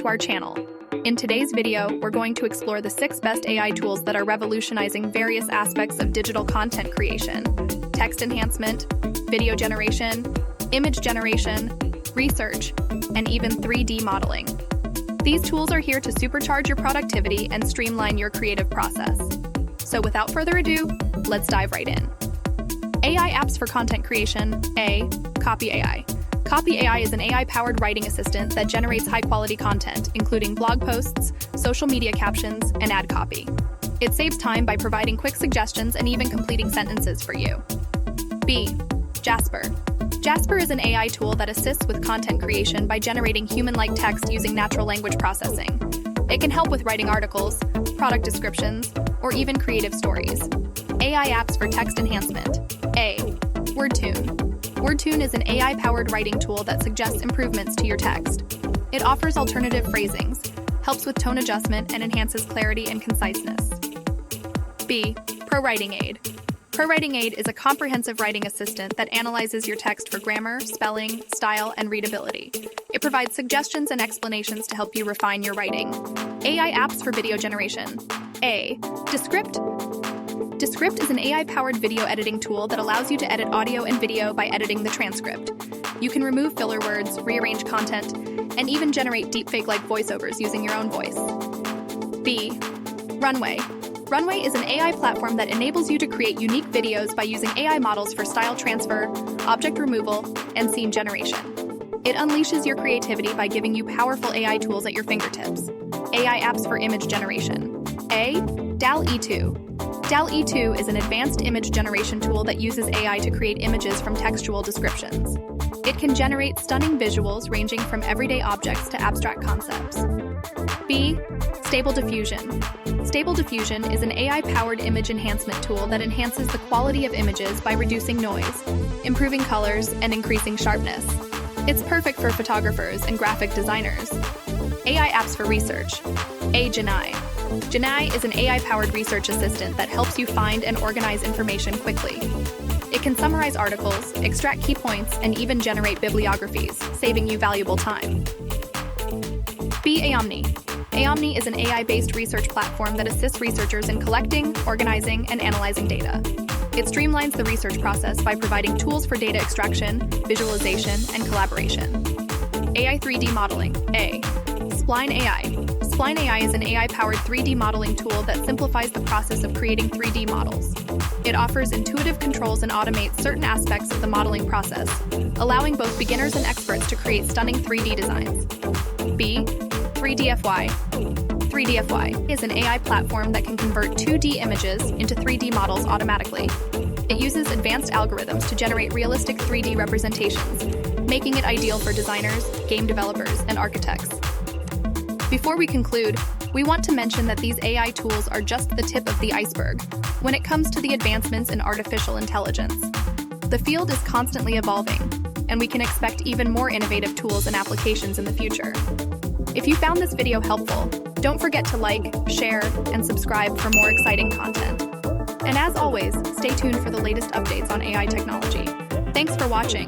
to our channel. In today's video, we're going to explore the 6 best AI tools that are revolutionizing various aspects of digital content creation: text enhancement, video generation, image generation, research, and even 3D modeling. These tools are here to supercharge your productivity and streamline your creative process. So without further ado, let's dive right in. AI apps for content creation. A. Copy AI. Copy AI is an AI-powered writing assistant that generates high-quality content, including blog posts, social media captions, and ad copy. It saves time by providing quick suggestions and even completing sentences for you. B. Jasper. Jasper is an AI tool that assists with content creation by generating human-like text using natural language processing. It can help with writing articles, product descriptions, or even creative stories. AI apps for text enhancement. A. WordTune. WordTune is an AI-powered writing tool that suggests improvements to your text. It offers alternative phrasings, helps with tone adjustment, and enhances clarity and conciseness. B. ProWriting Aid. ProWriting Aid is a comprehensive writing assistant that analyzes your text for grammar, spelling, style, and readability. It provides suggestions and explanations to help you refine your writing. AI apps for video generation. A. Descript. Descript is an AI-powered video editing tool that allows you to edit audio and video by editing the transcript. You can remove filler words, rearrange content, and even generate deepfake-like voiceovers using your own voice. B. Runway. Runway is an AI platform that enables you to create unique videos by using AI models for style transfer, object removal, and scene generation. It unleashes your creativity by giving you powerful AI tools at your fingertips. AI apps for image generation. A. DALL-E 2. DALL-E 2 is an advanced image generation tool that uses AI to create images from textual descriptions. It can generate stunning visuals ranging from everyday objects to abstract concepts. B. Stable Diffusion. Stable Diffusion is an AI-powered image enhancement tool that enhances the quality of images by reducing noise, improving colors, and increasing sharpness. It's perfect for photographers and graphic designers. AI apps for research. A. Genai. Genai is an AI-powered research assistant that helps you find and organize information quickly. It can summarize articles, extract key points, and even generate bibliographies, saving you valuable time. B. Aomni. Aomni is an AI-based research platform that assists researchers in collecting, organizing, and analyzing data. It streamlines the research process by providing tools for data extraction, visualization, and collaboration. AI 3D modeling. A. Spline AI. Spline AI is an AI-powered 3D modeling tool that simplifies the process of creating 3D models. It offers intuitive controls and automates certain aspects of the modeling process, allowing both beginners and experts to create stunning 3D designs. B. 3DFY. 3DFY is an AI platform that can convert 2D images into 3D models automatically. It uses advanced algorithms to generate realistic 3D representations, making it ideal for designers, game developers, and architects. Before we conclude, we want to mention that these AI tools are just the tip of the iceberg when it comes to the advancements in artificial intelligence. The field is constantly evolving, and we can expect even more innovative tools and applications in the future. If you found this video helpful, don't forget to like, share, and subscribe for more exciting content. And as always, stay tuned for the latest updates on AI technology. Thanks for watching.